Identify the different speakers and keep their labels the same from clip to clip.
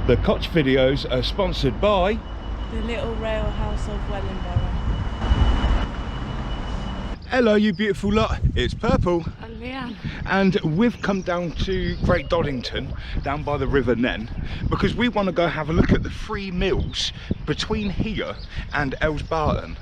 Speaker 1: The Koch videos are sponsored by
Speaker 2: the Little Rail House of L&NWR.
Speaker 1: Hello you beautiful lot, it's Purple.
Speaker 2: And Leanne.
Speaker 1: And we've come down to Great Dodington, down by the River Nen, because we want to go have a look at the 3 mills between here and Earls Barton.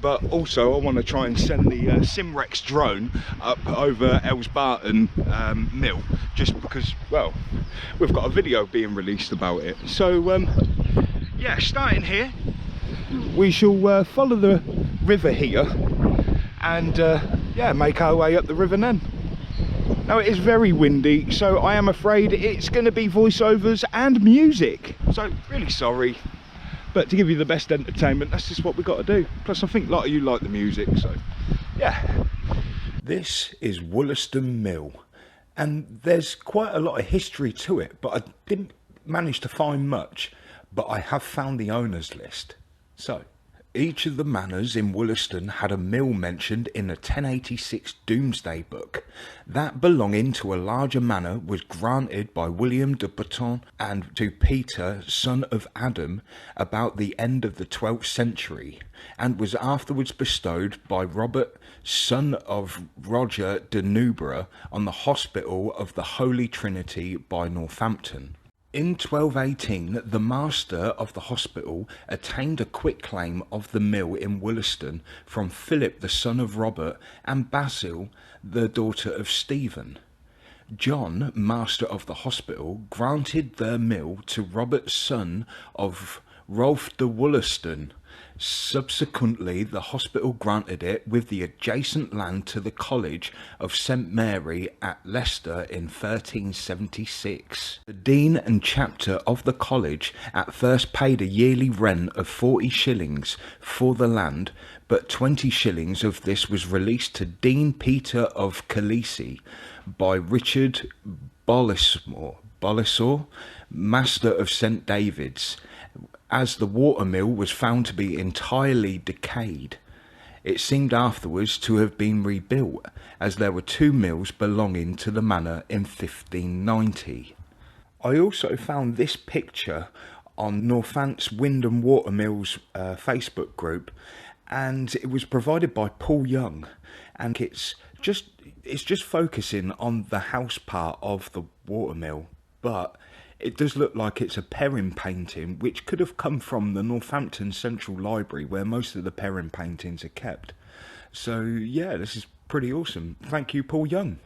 Speaker 1: But also I want to try and send the Simrex drone up over Earls Barton mill, just because, well, we've got a video being released about it. So yeah, starting here, we shall follow the river here and yeah, make our way up the River Nen. Now it is very windy, so I am afraid it's going to be voiceovers and music, so really sorry, but to give you the best entertainment, that's just what we got to do. Plus I think a lot of you like the music, so yeah. This is Wollaston Mill, and there's quite a lot of history to it, but I didn't manage to find much, but I have found the owners list. So each of the manors in Wollaston had a mill mentioned in the 1086 Domesday Book. That belonging to a larger manor was granted by William de Botton and to Peter, son of Adam, about the end of the 12th century, and was afterwards bestowed by Robert, son of Roger de Newborough, on the Hospital of the Holy Trinity by Northampton. In 1218, the master of the hospital attained a quitclaim of the mill in Wollaston from Philip, the son of Robert, and Basil, the daughter of Stephen. John, master of the hospital, granted the mill to Robert, son of Rolf de Wollaston. Subsequently, the hospital granted it with the adjacent land to the College of St Mary at Leicester in 1376. The dean and chapter of the college at first paid a yearly rent of 40 shillings for the land, but 20 shillings of this was released to Dean Peter of Calisi by Richard Bolesor, master of St David's, as the watermill was found to be entirely decayed. It seemed afterwards to have been rebuilt, as there were 2 mills belonging to the manor in 1590. I also found this picture on Northants Wind and Water Mills Facebook group, and it was provided by Paul Young, and it's just focusing on the house part of the watermill, but it does look like it's a Perrin painting, which could have come from the Northampton Central Library, where most of the Perrin paintings are kept. So yeah, this is pretty awesome. Thank you, Paul Young.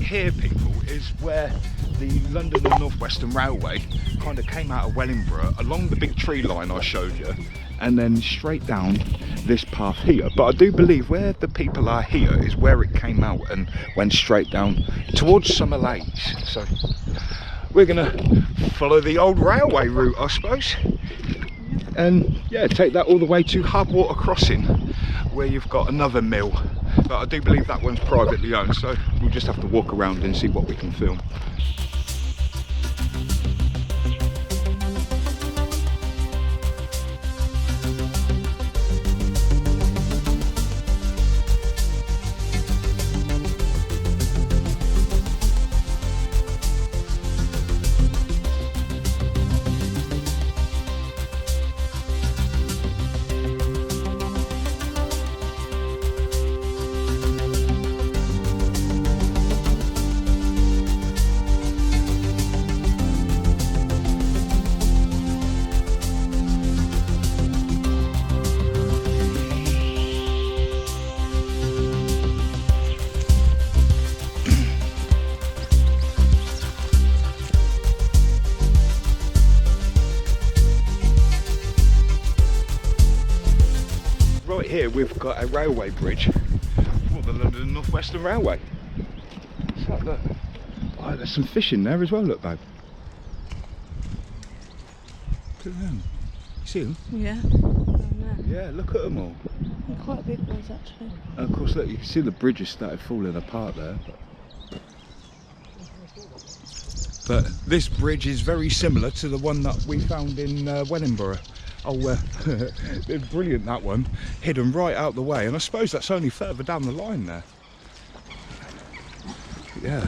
Speaker 1: Here, people, is where the London and North Western Railway kind of came out of Wellingborough along the big tree line I showed you, and then straight down this path here. But I do believe where the people are here is where it came out and went straight down towards Somerley's. So we're gonna follow the old railway route, I suppose, and yeah, take that all the way to Hardwater Crossing, where you've got another mill, but I do believe that one's privately owned, so we'll just have to walk around and see what we can film. here we've got a railway bridge for the London North Western Railway. So look, oh, there's some fish in there as well, look babe. Look at them. You see them?
Speaker 2: Yeah.
Speaker 1: Yeah, look at them all.
Speaker 2: They're quite big ones actually.
Speaker 1: And of course, look, you can see the bridge has started falling apart there. But this bridge is very similar to the one that we found in Wellingborough. Oh, it's brilliant, that one. Hidden right out the way, and I suppose that's only further down the line there. Yeah,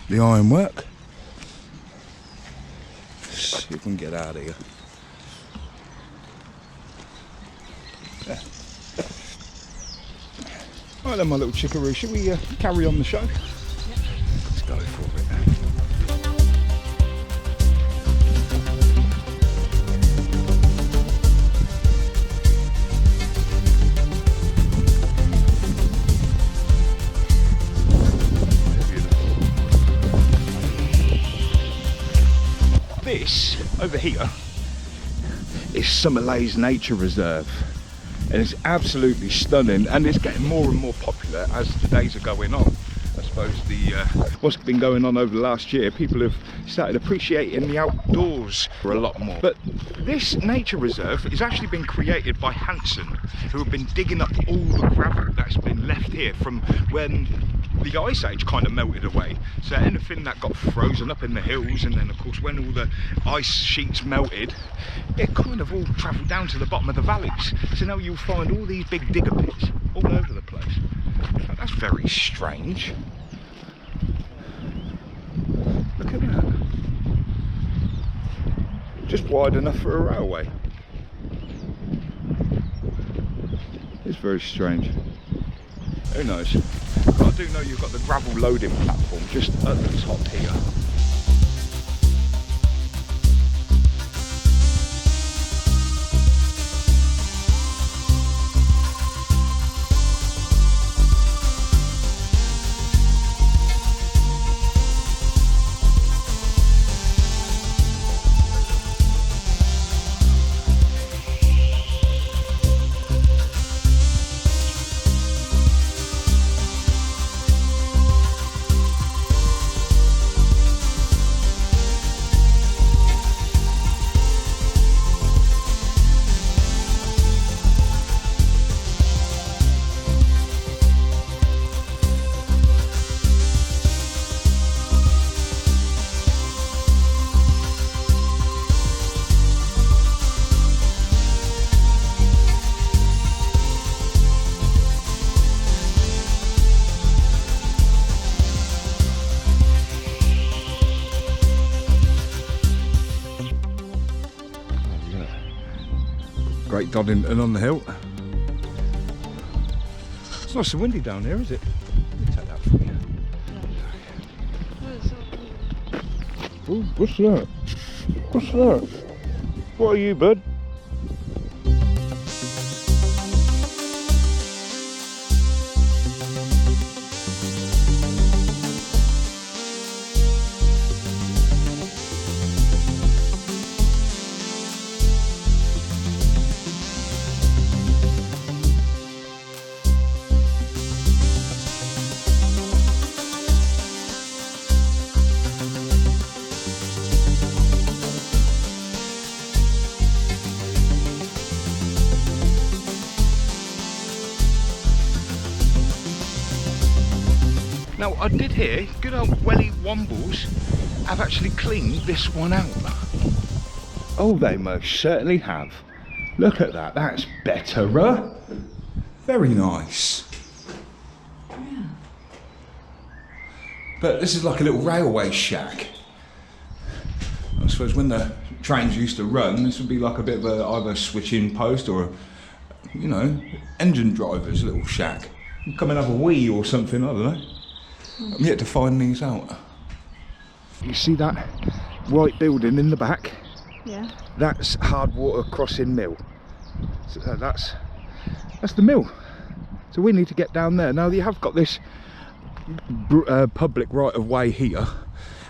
Speaker 1: the ironwork. See if we can get out of here. Yeah. Right then, my little chickaroo, shall we carry on the show? Yep. Let's go for it. This over here is Somerlays Nature Reserve, and it's absolutely stunning, and it's getting more and more popular as the days are going on. I suppose what's been going on over the last year, people have started appreciating the outdoors for a lot more. But this nature reserve has actually been created by Hanson, who have been digging up all the gravel that's been left here from when the ice age kind of melted away. So anything that got frozen up in the hills, and then of course when all the ice sheets melted, it kind of all travelled down to the bottom of the valleys. So now you'll find all these big digger pits all over the place. Now, that's very strange. Look at that. Just wide enough for a railway. It's very strange. Who knows? But I do know you've got the gravel loading platform just at the top here. Great Dodington on the hill. It's nice and windy down here, is it? Let me take that for you. Ooh, what's that? What's that? What are you, bud? Now I did hear good old Welly Wombles have actually cleaned this one out. Oh, they most certainly have. Look at that, that's better. Very nice. Yeah. But this is like a little railway shack. I suppose when the trains used to run, this would be like a bit of a either switching post or, you know, engine driver's little shack. Come and have a wee or something, I don't know. I'm yet to find these out. You see that white building in the back?
Speaker 2: Yeah. That's
Speaker 1: Hardwater Crossing Mill. So that's the mill. So we need to get down there. Now you have got this public right of way here,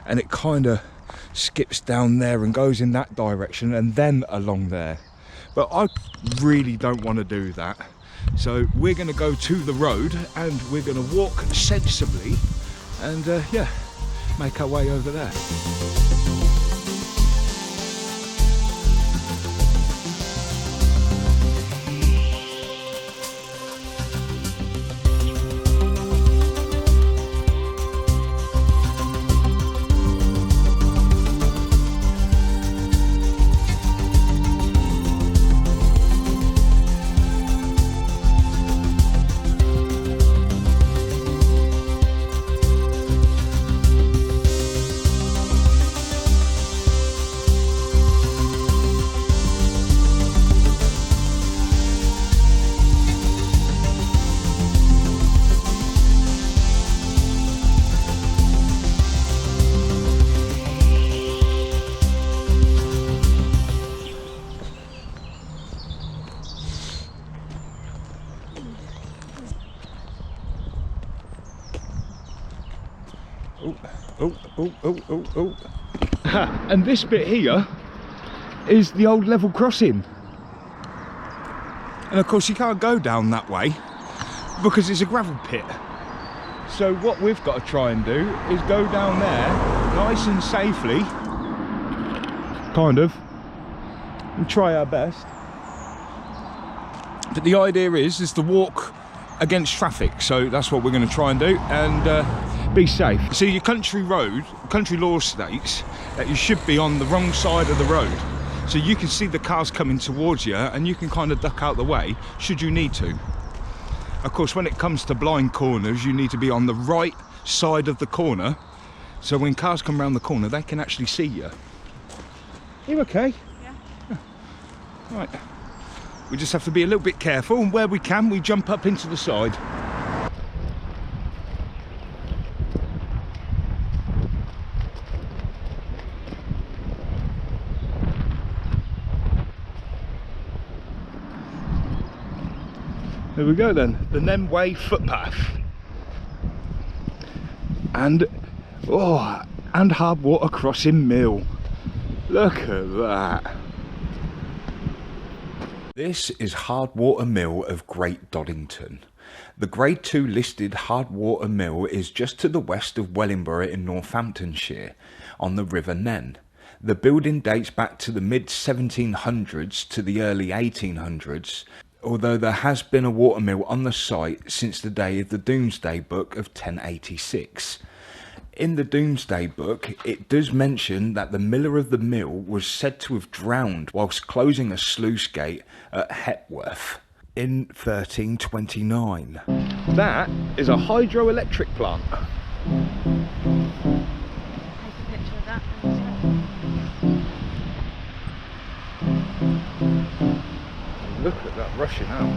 Speaker 1: and it kind of skips down there and goes in that direction and then along there. But I really don't want to do that. So we're going to go to the road and we're going to walk sensibly and yeah, make our way over there. Oh. And this bit here is the old level crossing. And of course you can't go down that way because it's a gravel pit. So what we've got to try and do is go down there nice and safely, kind of, and try our best. But the idea is to walk against traffic, so that's what we're going to try and do, and be safe. So your country law states that you should be on the wrong side of the road, so you can see the cars coming towards you and you can kind of duck out the way should you need to. Of course, when it comes to blind corners, you need to be on the right side of the corner, so when cars come around the corner they can actually see you. Are you okay? Yeah. Right. We just have to be a little bit careful, and where we can, we jump up into the side. There we go then, the N&WR footpath. And, oh, and hard water crossing mill. Look at that. This is Hardwater Mill of Great Dodington. The Grade 2 listed Hardwater Mill is just to the west of Wellingborough in Northamptonshire, on the River Nen. The building dates back to the mid-1700s to the early 1800s, although there has been a watermill on the site since the day of the Domesday Book of 1086. In the Domesday Book, it does mention that the miller of the mill was said to have drowned whilst closing a sluice gate at Hepworth in 1329. That is a hydroelectric plant.
Speaker 2: Take a picture of that.
Speaker 1: Look at that rushing out.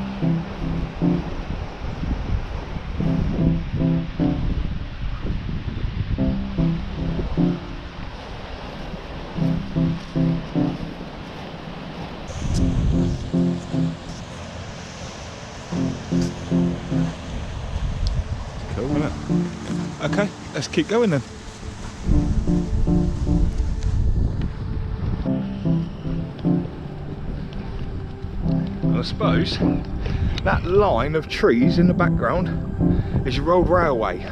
Speaker 1: Cool, isn't it? Okay, let's keep going then. And I suppose that line of trees in the background is your old railway.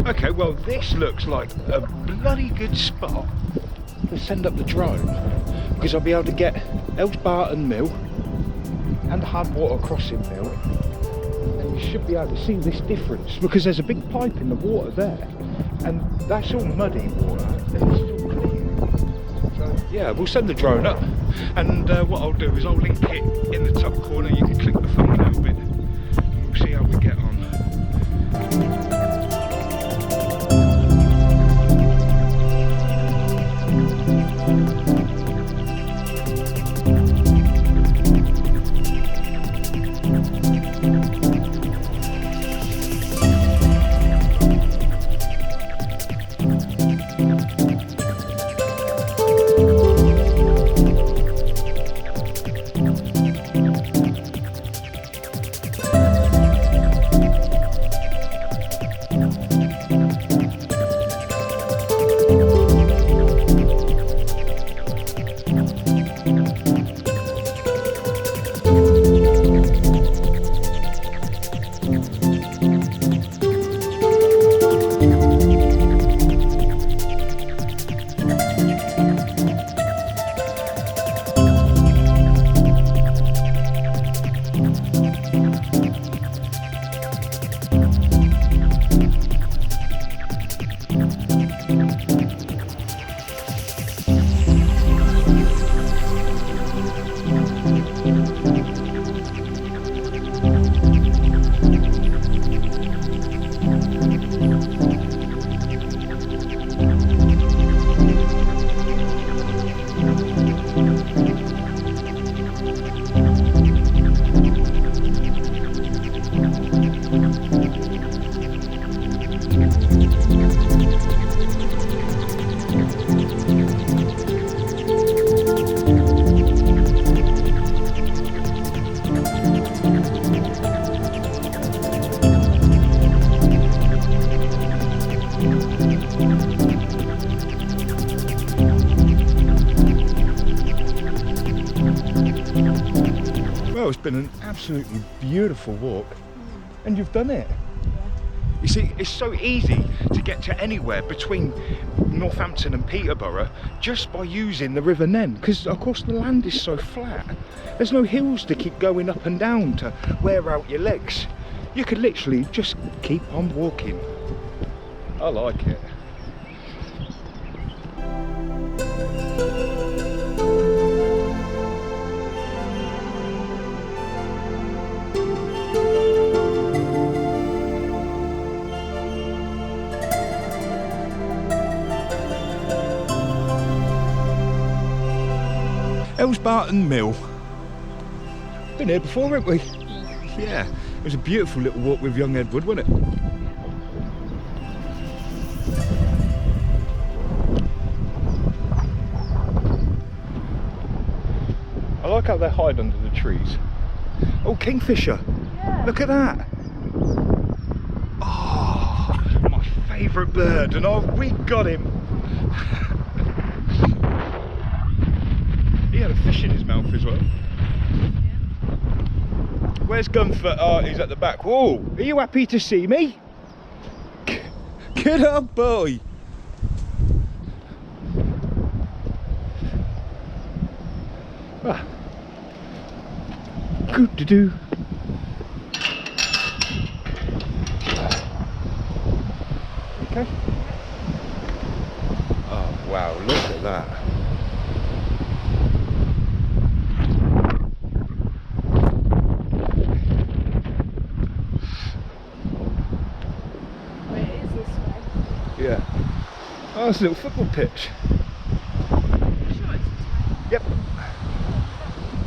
Speaker 1: Okay, well this looks like a bloody good spot to send up the drone, because I'll be able to get Earls Barton Mill and the hard water crossing mill, and you should be able to see this difference, because there's a big pipe in the water there, and that's all muddy water, and this is all clean. So yeah, we'll send the drone up, and what I'll do is I'll link it in the top corner. You can click the thumbnail bit, and we'll see how we get on. Well, it's been an absolutely beautiful walk, and you've done it. You see, it's so easy to get to anywhere between Northampton and Peterborough just by using the River Nen, because of course the land is so flat. There's no hills to keep going up and down to wear out your legs. You could literally just keep on walking. I like it. Earls Barton Mill. Been here before, haven't we? Yeah, it was a beautiful little walk with young Edward, wasn't it? I like how they hide under the trees. Oh, kingfisher!
Speaker 2: Yeah.
Speaker 1: Look at that! Oh, my favourite bird, and we got him. as well. Where's Gunfoot? Oh, he's at the back. Whoa, are you happy to see me? Good old boy. Ah. Good to do. Okay. Oh wow, look at that.
Speaker 2: Wait, it is this way.
Speaker 1: Yeah. Oh, it's a little football pitch.
Speaker 2: Sure, it's
Speaker 1: Yep.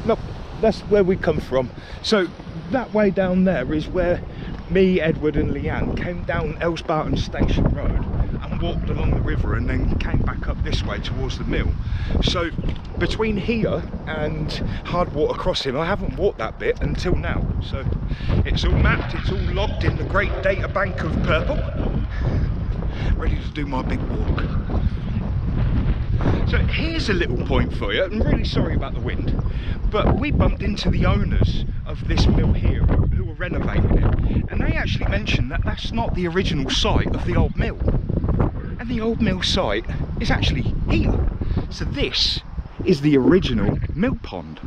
Speaker 1: No, that's where we come from. So that way down there is where me, Edward and Leanne came down Earls Barton Station Road and walked along the river and then came back up this way towards the mill. So between here and Hardwater Crossing, I haven't walked that bit until now. So it's all mapped, it's all logged in the great data bank of Purple. Ready to do my big walk. So here's a little point for you. I'm really sorry about the wind, but we bumped into the owners of this mill here who were renovating it, and they actually mentioned that that's not the original site of the old mill, and the old mill site is actually here. So this is the original mill pond.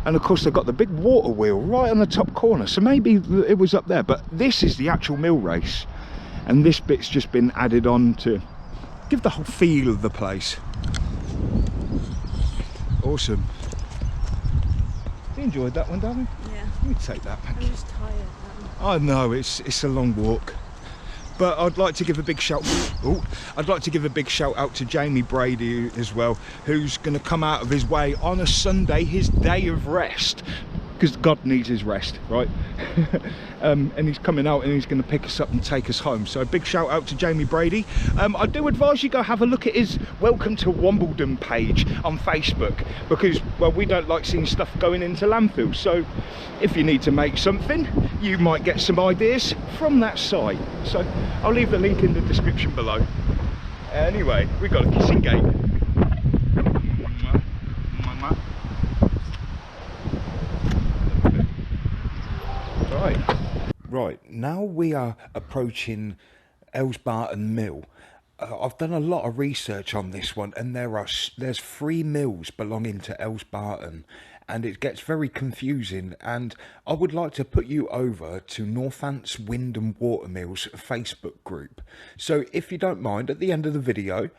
Speaker 1: And of course they've got the big water wheel right on the top corner, so maybe it was up there, but this is the actual mill race. And this bit's just been added on to give the whole feel of the place. Awesome. You enjoyed that one, darling?
Speaker 2: Yeah.
Speaker 1: You take that, thank
Speaker 2: I'm
Speaker 1: you.
Speaker 2: just tired now.
Speaker 1: I know it's a long walk, but I'd like to give a big shout. Oh, I'd like to give a big shout out to Jamie Brady as well, who's going to come out of his way on a Sunday, his day of rest, because God needs his rest, right? And he's coming out and he's going to pick us up and take us home. So a big shout out to Jamie Brady. I do advise you go have a look at his Welcome to Wimbledon page on Facebook, because, well, we don't like seeing stuff going into landfills. So if you need to make something, you might get some ideas from that site. So I'll leave the link in the description below. Anyway, we've got a kissing gate. Right, now we are approaching Earls Barton Mill. I've done a lot of research on this one, and there's 3 mills belonging to Earls Barton, and it gets very confusing. And I would like to put you over to Northants Wind and Water Mills Facebook group. So if you don't mind, at the end of the video,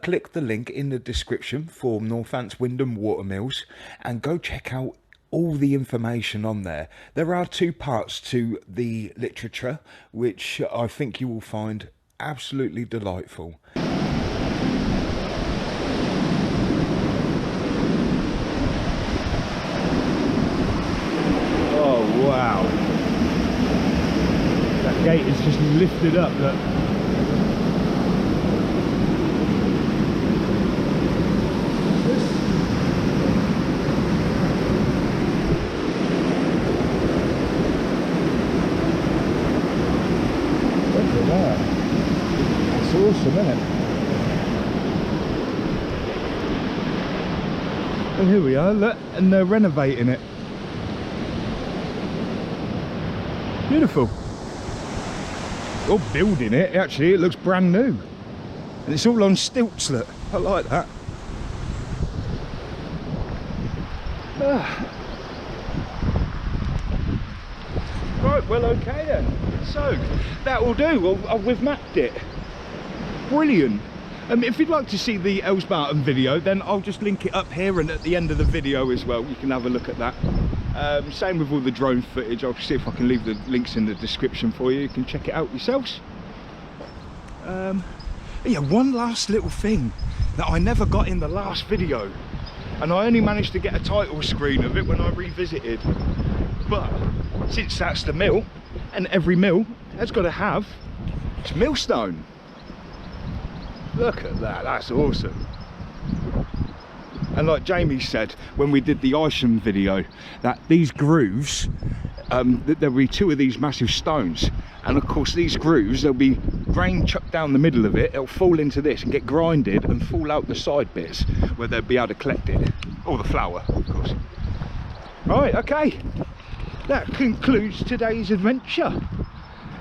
Speaker 1: click the link in the description for Northants Wind and Water Mills and go check out all the information on there. There are 2 parts to the literature, which I think you will find absolutely delightful. Oh wow, that gate is just lifted up, look. Awesome, isn't it? And here we are, look, and they're renovating it. Beautiful. Or building it, actually, it looks brand new. And it's all on stilts, look. I like that. Right, well, okay then. So, that will do. We've mapped it. Brilliant. If you'd like to see the Earls Barton video, then I'll just link it up here and at the end of the video as well. You can have a look at that. Same with all the drone footage. I'll see if I can leave the links in the description for you. You can check it out yourselves. Yeah, one last little thing that I never got in the last video, and I only managed to get a title screen of it when I revisited. But since that's the mill, and every mill has got to have its millstone. Look at that, that's awesome. And like Jamie said when we did the Isham video, that these grooves there'll be two of these massive stones, and of course these grooves, there'll be grain chucked down the middle of it. It'll fall into this and get grinded and fall out the side bits where they'll be able to collect it, or the flour, of course. Right, okay, that concludes today's adventure.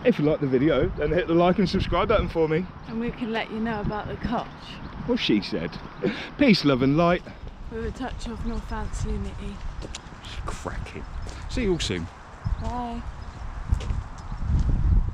Speaker 1: If you like the video, then hit the like and subscribe button for me.
Speaker 2: And we can let you know about the cotch.
Speaker 1: What she said. Peace, love and light.
Speaker 2: With a touch of Northants Unity.
Speaker 1: Cracking. See you all soon.
Speaker 2: Bye.